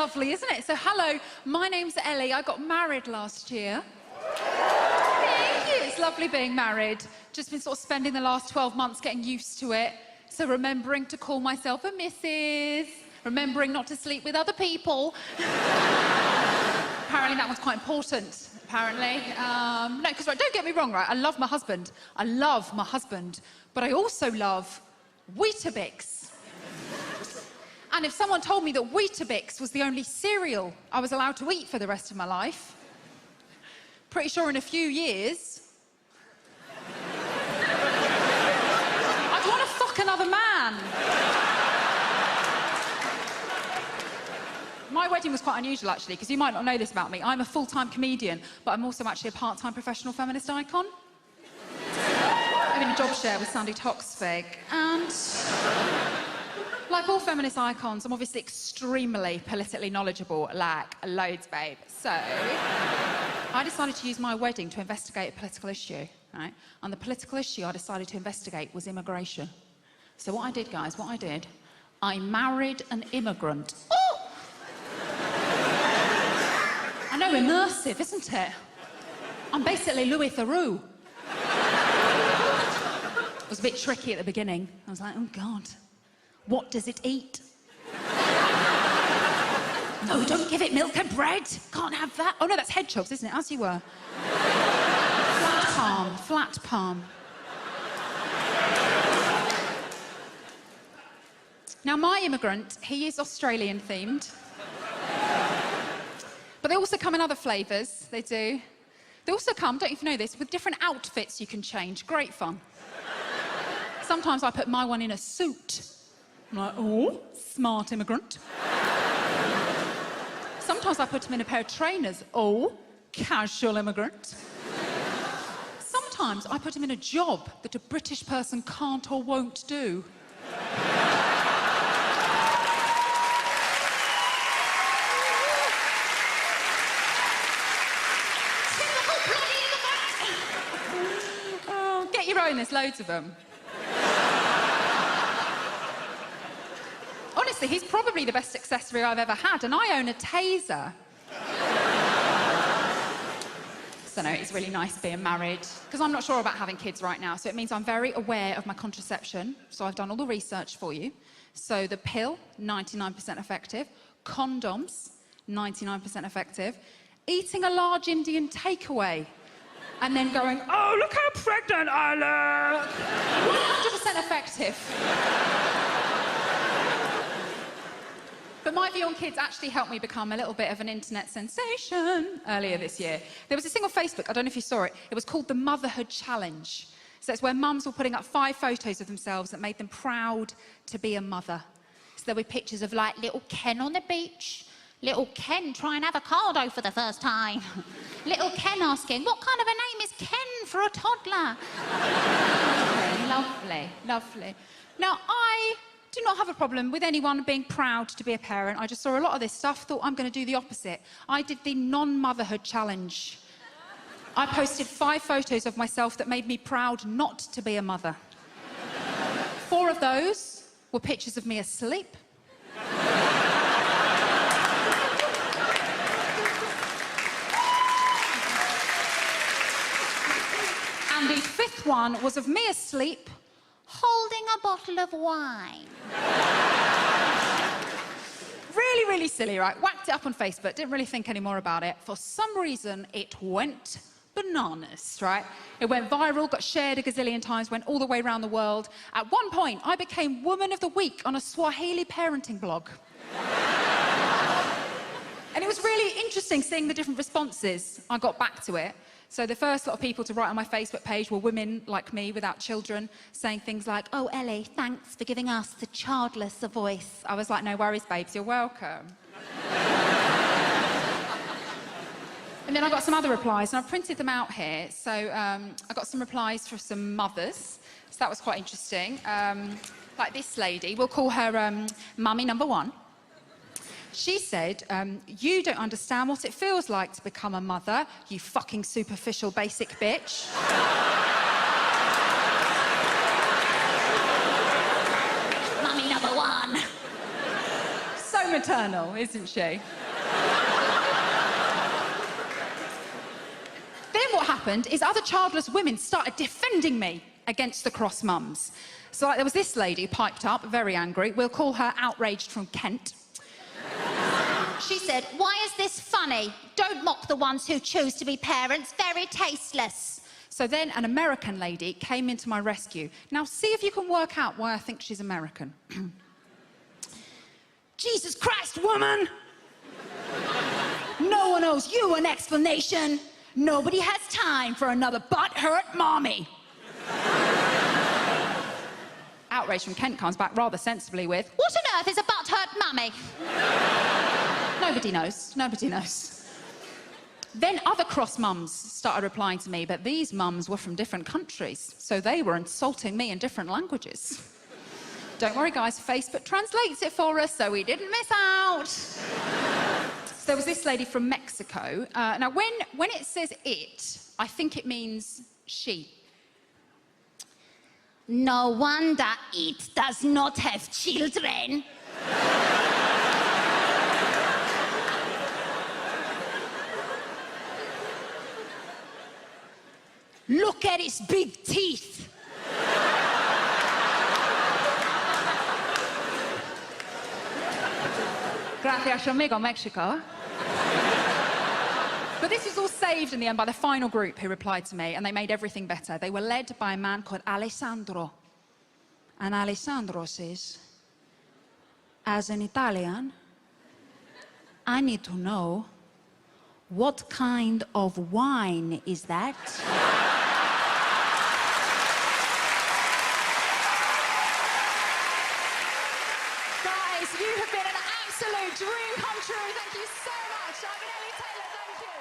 lovely, isn't it? So, hello, my name's Ellie. I got married last year. Thank you. It's lovely being married. Just been sort of spending the last 12 months getting used to it. So remembering to call myself a missus, remembering not to sleep with other people. Apparently that was quite important, apparently. No, because right, don't get me wrong, right? I love my husband. But I also love Weetabix. And if someone told me that Weetabix was the only cereal I was allowed to eat for the rest of my life, pretty sure in a few years, I'd want to fuck another man. My wedding was quite unusual, actually, because you might not know this about me. I'm a full-time comedian, but I'm also actually a part-time professional feminist icon. I'm in a job share with Sandy Toksvig, and like all feminist icons, I'm obviously extremely politically knowledgeable, like loads, babe. So I decided to use my wedding to investigate a political issue, right? And the political issue I decided to investigate was immigration. So what I did, guys, I married an immigrant. Oh! I know, immersive, isn't it? I'm basically Louis Theroux. It was a bit tricky at the beginning. I was like, oh, God, what does it eat? No, don't give it milk and bread. Can't have that. Oh, no, that's hedgehogs, isn't it? As you were. Flat palm. Now, my immigrant, he is Australian-themed. But they also come in other flavours, they do. They also come, don't you know this, with different outfits you can change. Great fun. Sometimes I put my one in a suit. I'm like, oh, smart immigrant. Sometimes I put him in a pair of trainers. Oh, casual immigrant. Sometimes I put him in a job that a British person can't or won't do. Oh, get your own, there's loads of them. Honestly, he's probably the best accessory I've ever had, and I own a taser. So no, it's really nice being married, because I'm not sure about having kids right now, so it means I'm very aware of my contraception, so I've done all the research for you. So the pill, 99% effective. Condoms, 99% effective. Eating a large Indian takeaway, and then going, oh, look how pregnant I look! 100% effective. But my view on kids actually helped me become a little bit of an internet sensation earlier this year. There was this thing on Facebook, I don't know if you saw it, it was called the Motherhood Challenge. So it's where mums were putting up 5 photos of themselves that made them proud to be a mother. So there were pictures of, like, little Ken on the beach, little Ken trying avocado for the first time, little Ken asking, what kind of a name is Ken for a toddler? Lovely, lovely. Now, I do not have a problem with anyone being proud to be a parent. I just saw a lot of this stuff, thought I'm going to do the opposite. I did the non-motherhood challenge. I posted 5 photos of myself that made me proud not to be a mother. 4 of those were pictures of me asleep. And the 5th one was of me asleep, holding a bottle of wine. Really, really silly, right? Whacked it up on Facebook, didn't really think any more about it. For some reason, it went bananas, right? It went viral, got shared a gazillion times, went all the way around the world. At one point, I became Woman of the Week on a Swahili parenting blog. And it was really interesting seeing the different responses I got back to it. So the first lot of people to write on my Facebook page were women like me without children, saying things like, oh, Ellie, thanks for giving us, the childless, a voice. I was like, no worries, babes, you're welcome. And then I got some other replies, and I've printed them out here. So I got some replies from some mothers, so that was quite interesting. Like this lady, we'll call her Mummy number 1. She said, you don't understand what it feels like to become a mother, you fucking superficial basic bitch. Mummy number 1. So maternal, isn't she? Then what happened is other childless women started defending me against the cross mums. So like, there was this lady piped up, very angry. We'll call her Outraged from Kent. She said, "Why is this funny? Don't mock the ones who choose to be parents. Very tasteless." So then an American lady came into my rescue. Now see if you can work out why I think she's American. "Jesus Christ, woman! No one owes you an explanation. Nobody has time for another butt-hurt mommy." Outraged from Kent comes back rather sensibly with, "What on earth is a butt-hurt mummy?" "Nobody knows, nobody knows." Then other cross mums started replying to me, but these mums were from different countries, so they were insulting me in different languages. Don't worry, guys, Facebook translates it for us, so we didn't miss out. So there was this lady from Mexico. Now, when it says it, I think it means she. "No wonder it does not have children." "Look at its big teeth." Gracias, amigo, Mexico. But this was all saved in the end by the final group who replied to me, and they made everything better. They were led by a man called Alessandro. And Alessandro says, "As an Italian, I need to know, what kind of wine is that?" Guys, you have been an absolute dream come true. Thank you so much. I've been Ellie Taylor. Thank you.